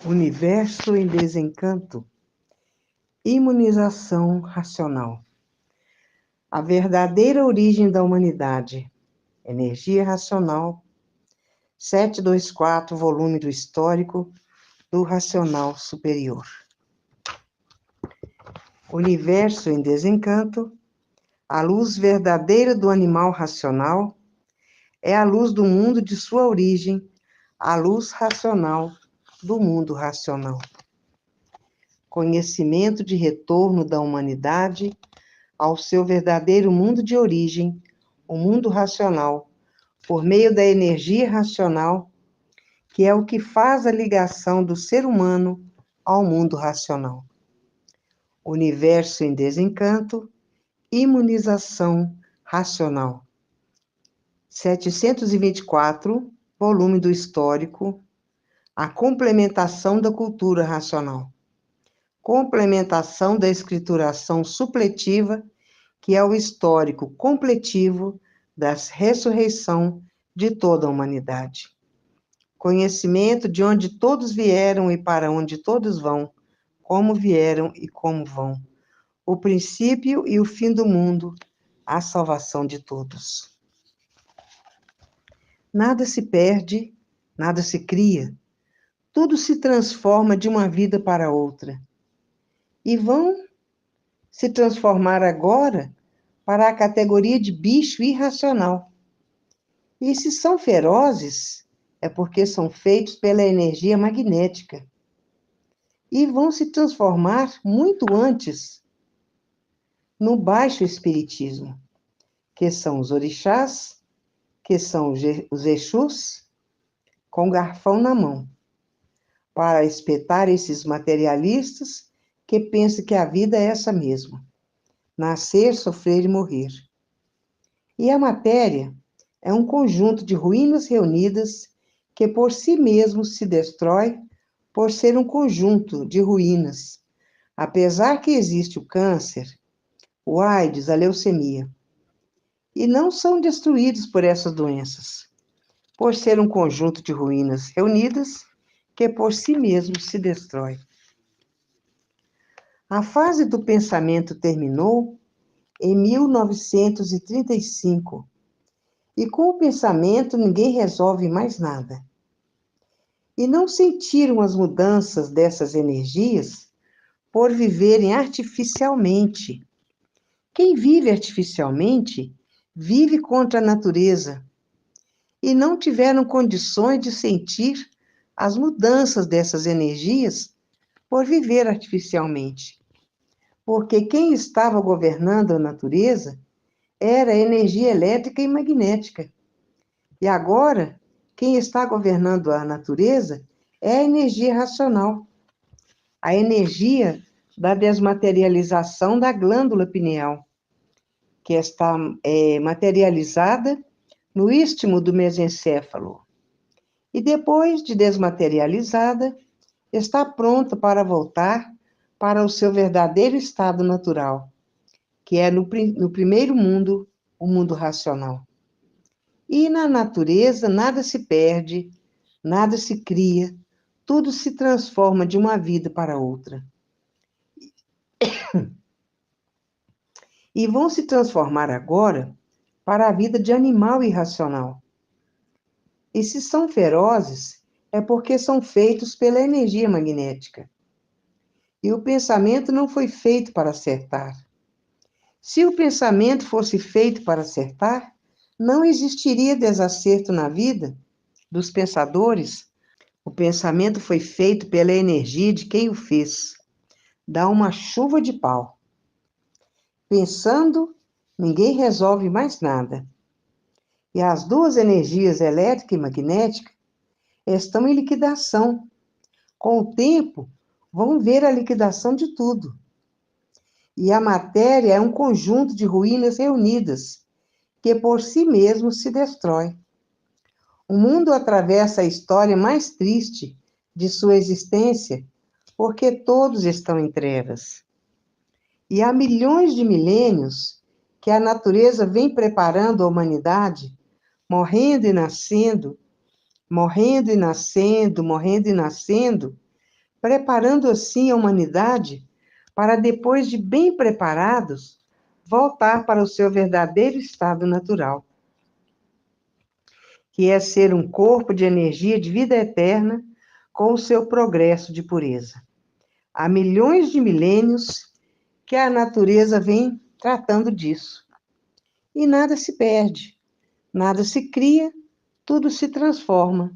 Universo em desencanto. Imunização racional. A verdadeira origem da humanidade. Energia racional. 724, volume do histórico do racional superior. Universo em desencanto. A luz verdadeira do animal racional é a luz do mundo de sua origem, a luz racional do mundo racional. Conhecimento de retorno da humanidade ao seu verdadeiro mundo de origem, o mundo racional, por meio da energia racional, que é o que faz a ligação do ser humano ao mundo racional. Universo em desencanto, imunização racional. 724, volume do histórico, a complementação da cultura racional. Complementação da escrituração supletiva, que é o histórico completivo da ressurreição de toda a humanidade. Conhecimento de onde todos vieram e para onde todos vão, como vieram e como vão. O princípio e o fim do mundo, a salvação de todos. Nada se perde, nada se cria. Tudo se transforma de uma vida para outra. E vão se transformar agora para a categoria de bicho irracional. E se são ferozes, é porque são feitos pela energia magnética. E vão se transformar muito antes no baixo espiritismo, que são os orixás, que são os exus, com garfão na mão, para espetar esses materialistas que pensam que a vida é essa mesma: nascer, sofrer e morrer. E a matéria é um conjunto de ruínas reunidas que por si mesmo se destrói por ser um conjunto de ruínas, apesar que existe o câncer, o AIDS, a leucemia. E não são destruídos por essas doenças, por ser um conjunto de ruínas reunidas que por si mesmo se destrói. A fase do pensamento terminou em 1935, e com o pensamento ninguém resolve mais nada. E não sentiram as mudanças dessas energias por viverem artificialmente. Quem vive artificialmente vive contra a natureza, e não tiveram condições de sentir as mudanças dessas energias por viver artificialmente. Porque quem estava governando a natureza era a energia elétrica e magnética. E agora, quem está governando a natureza é a energia racional, a energia da desmaterialização da glândula pineal, que está materializada no istmo do mesencéfalo. E depois de desmaterializada, está pronta para voltar para o seu verdadeiro estado natural, que é no primeiro mundo, o mundo racional. E na natureza nada se perde, nada se cria, tudo se transforma de uma vida para outra. E vão se transformar agora para a vida de animal irracional. E se são ferozes, é porque são feitos pela energia magnética. E o pensamento não foi feito para acertar. Se o pensamento fosse feito para acertar, não existiria desacerto na vida dos pensadores. O pensamento foi feito pela energia de quem o fez. Dá uma chuva de pau. Pensando, ninguém resolve mais nada. E as duas energias, elétrica e magnética, estão em liquidação. Com o tempo, vão ver a liquidação de tudo. E a matéria é um conjunto de ruínas reunidas, que por si mesmo se destrói. O mundo atravessa a história mais triste de sua existência, porque todos estão em trevas. E há milhões de milênios que a natureza vem preparando a humanidade, morrendo e nascendo, morrendo e nascendo, morrendo e nascendo, preparando assim a humanidade para, depois de bem preparados, voltar para o seu verdadeiro estado natural, que é ser um corpo de energia de vida eterna com o seu progresso de pureza. Há milhões de milênios que a natureza vem tratando disso. E nada se perde, nada se cria, tudo se transforma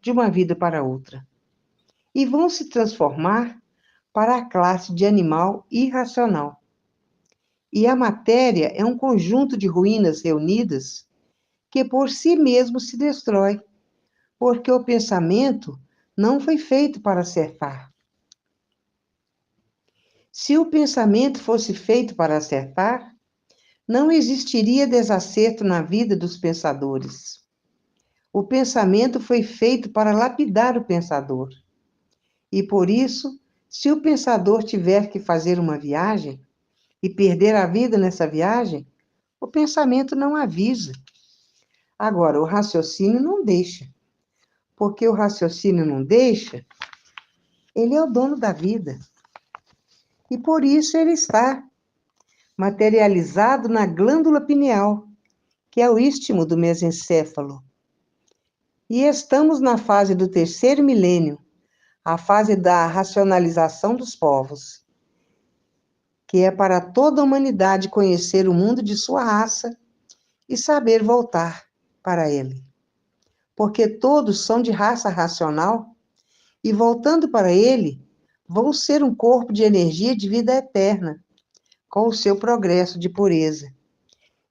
de uma vida para outra. E vão se transformar para a classe de animal irracional. E a matéria é um conjunto de ruínas reunidas que por si mesmo se destrói, porque o pensamento não foi feito para acertar. Se o pensamento fosse feito para acertar, não existiria desacerto na vida dos pensadores. O pensamento foi feito para lapidar o pensador. E por isso, se o pensador tiver que fazer uma viagem e perder a vida nessa viagem, o pensamento não avisa. Agora, o raciocínio não deixa. Porque o raciocínio não deixa, ele é o dono da vida. E por isso ele está materializado na glândula pineal, que é o istmo do mesencéfalo. E estamos na fase do terceiro milênio, a fase da racionalização dos povos, que é para toda a humanidade conhecer o mundo de sua raça e saber voltar para ele. Porque todos são de raça racional e, voltando para ele, vão ser um corpo de energia de vida eterna, com o seu progresso de pureza.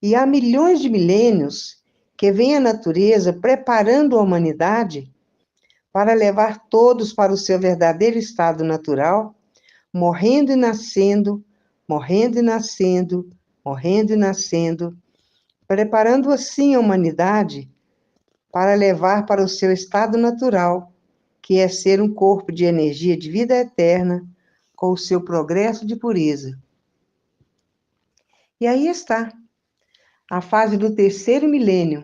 E há milhões de milênios que vem a natureza preparando a humanidade para levar todos para o seu verdadeiro estado natural, morrendo e nascendo, morrendo e nascendo, morrendo e nascendo, preparando assim a humanidade para levar para o seu estado natural, que é ser um corpo de energia de vida eterna, com o seu progresso de pureza. E aí está a fase do terceiro milênio,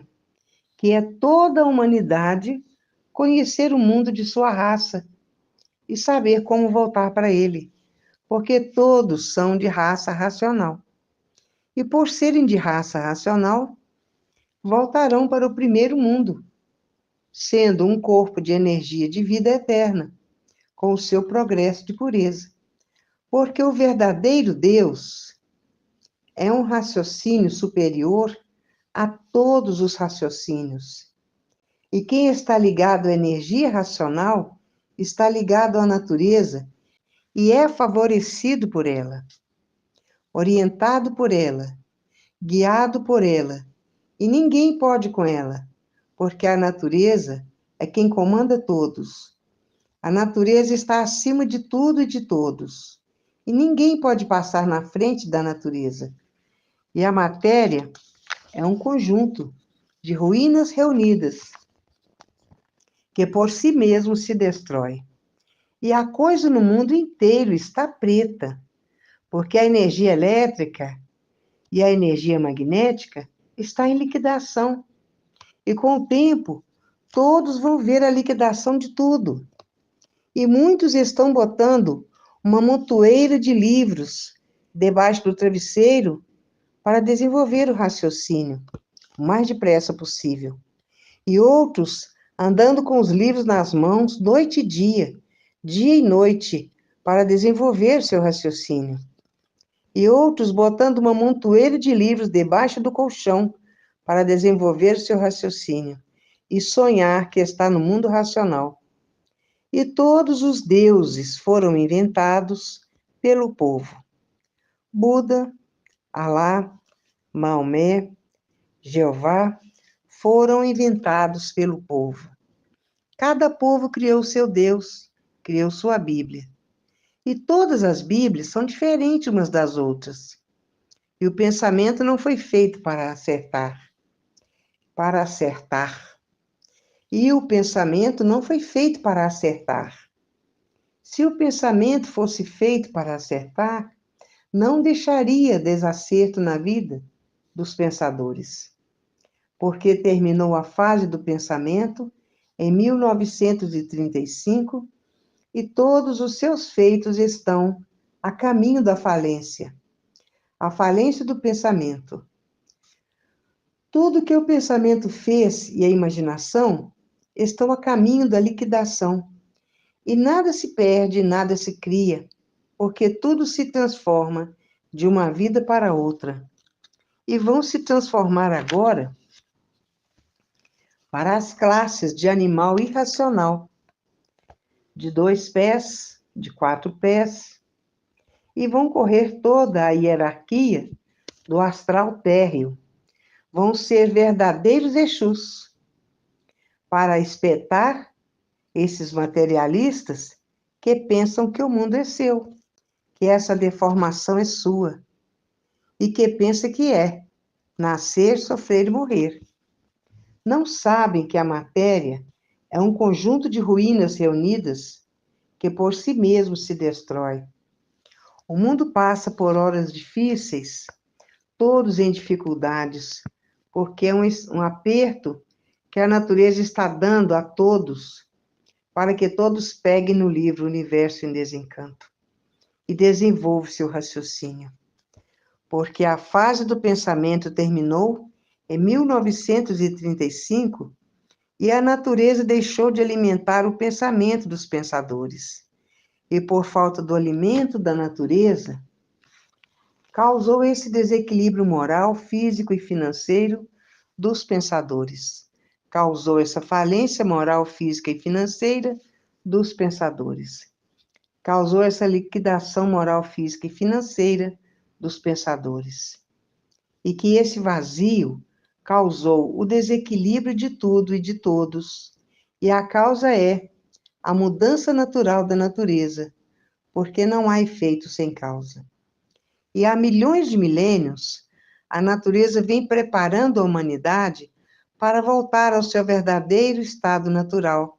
que é toda a humanidade conhecer o mundo de sua raça e saber como voltar para ele, porque todos são de raça racional. E por serem de raça racional, voltarão para o primeiro mundo, sendo um corpo de energia de vida eterna, com o seu progresso de pureza. Porque o verdadeiro Deus é um raciocínio superior a todos os raciocínios. E quem está ligado à energia racional está ligado à natureza e é favorecido por ela, orientado por ela, guiado por ela, e ninguém pode com ela, porque a natureza é quem comanda todos. A natureza está acima de tudo e de todos, e ninguém pode passar na frente da natureza. E a matéria é um conjunto de ruínas reunidas, que por si mesmo se destrói. E a coisa no mundo inteiro está preta, porque a energia elétrica e a energia magnética está em liquidação. E com o tempo, todos vão ver a liquidação de tudo. E muitos estão botando uma montoeira de livros debaixo do travesseiro para desenvolver o raciocínio o mais depressa possível. E outros andando com os livros nas mãos noite e dia e noite, para desenvolver seu raciocínio. E outros botando uma montoeira de livros debaixo do colchão para desenvolver seu raciocínio e sonhar que está no mundo racional. E todos os deuses foram inventados pelo povo. Buda, Alá, Maomé, Jeová foram inventados pelo povo. Cada povo criou seu Deus, criou sua Bíblia. E todas as Bíblias são diferentes umas das outras. E o pensamento não foi feito para acertar. E o pensamento não foi feito para acertar. Se o pensamento fosse feito para acertar, não deixaria desacerto na vida dos pensadores. Porque terminou a fase do pensamento em 1935, e todos os seus feitos estão a caminho da falência, a falência do pensamento. Tudo que o pensamento fez e a imaginação estão a caminho da liquidação, e nada se perde, nada se cria, porque tudo se transforma de uma vida para outra. E vão se transformar agora para as classes de animal irracional, de 2 pés, de 4 pés, e vão correr toda a hierarquia do astral térreo. Vão ser verdadeiros Exus para espetar esses materialistas que pensam que o mundo é seu, que essa deformação é sua, e que pensa que é nascer, sofrer e morrer. Não sabem que a matéria é um conjunto de ruínas reunidas que por si mesmo se destrói. O mundo passa por horas difíceis, todos em dificuldades, porque é um aperto que a natureza está dando a todos, para que todos peguem no livro Universo em Desencanto e desenvolvam seu raciocínio. Porque a fase do pensamento terminou em 1935 e a natureza deixou de alimentar o pensamento dos pensadores. E por falta do alimento da natureza, causou esse desequilíbrio moral, físico e financeiro dos pensadores. Causou essa falência moral, física e financeira dos pensadores. Causou essa liquidação moral, física e financeira dos pensadores. E que esse vazio causou o desequilíbrio de tudo e de todos. E a causa é a mudança natural da natureza, porque não há efeito sem causa. E há milhões de milênios, a natureza vem preparando a humanidade para voltar ao seu verdadeiro estado natural,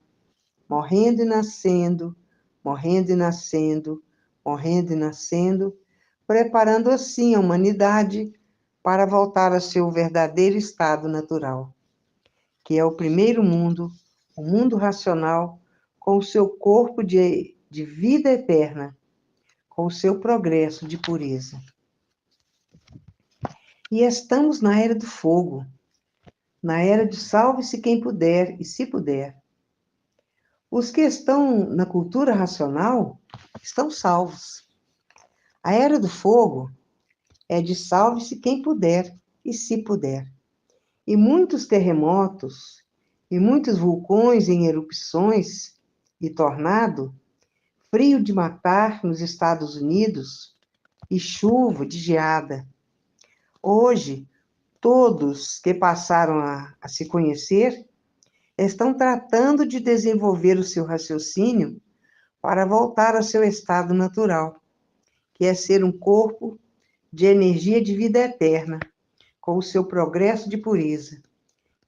morrendo e nascendo, morrendo e nascendo, morrendo e nascendo, preparando assim a humanidade para voltar ao seu verdadeiro estado natural, que é o primeiro mundo, o mundo racional, com o seu corpo de vida eterna, com o seu progresso de pureza. E estamos na era do fogo, na era de salve-se quem puder e se puder. Os que estão na cultura racional estão salvos. A era do fogo é de salve-se quem puder e se puder. E muitos terremotos, e muitos vulcões em erupções, e tornado, frio de matar nos Estados Unidos, e chuva de geada. Hoje, todos que passaram a se conhecer estão tratando de desenvolver o seu raciocínio para voltar ao seu estado natural, que é ser um corpo de energia de vida eterna, com o seu progresso de pureza.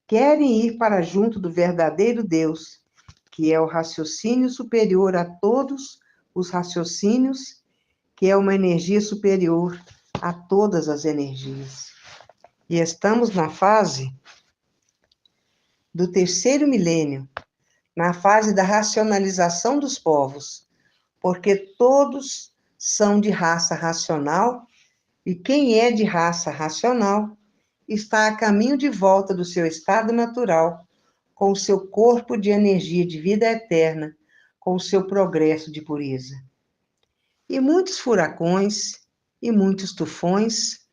Querem ir para junto do verdadeiro Deus, que é o raciocínio superior a todos os raciocínios, que é uma energia superior a todas as energias. E estamos na fase do terceiro milênio, na fase da racionalização dos povos, porque todos são de raça racional, e quem é de raça racional está a caminho de volta do seu estado natural, com o seu corpo de energia de vida eterna, com o seu progresso de pureza. E muitos furacões, e muitos tufões,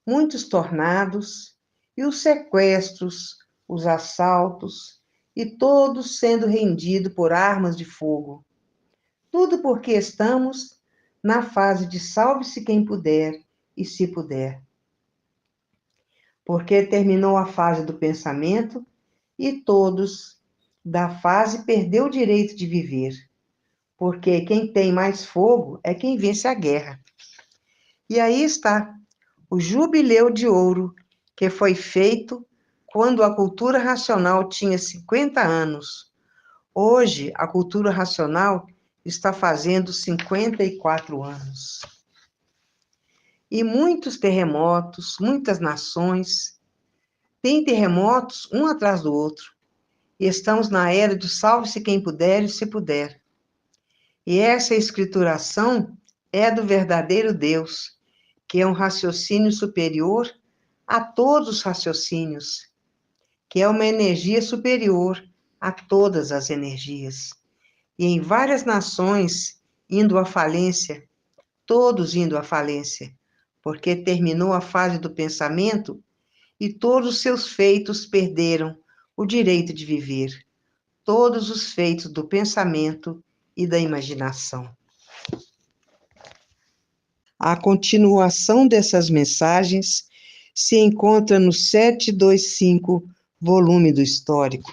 muitos tornados, e os sequestros, os assaltos, e todos sendo rendidos por armas de fogo. Tudo porque estamos na fase de salve-se quem puder e se puder. Porque terminou a fase do pensamento e todos da fase perdeu o direito de viver. Porque quem tem mais fogo é quem vence a guerra. E aí está o jubileu de ouro que foi feito quando a cultura racional tinha 50 anos. Hoje, a cultura racional está fazendo 54 anos. E muitos terremotos, muitas nações, têm terremotos um atrás do outro. E estamos na era do salve-se quem puder e se puder. E essa escrituração é do verdadeiro Deus, que é um raciocínio superior a todos os raciocínios, que é uma energia superior a todas as energias. E em várias nações indo à falência, todos indo à falência, porque terminou a fase do pensamento e todos os seus feitos perderam o direito de viver, todos os feitos do pensamento e da imaginação. A continuação dessas mensagens se encontra no 725, volume do Histórico.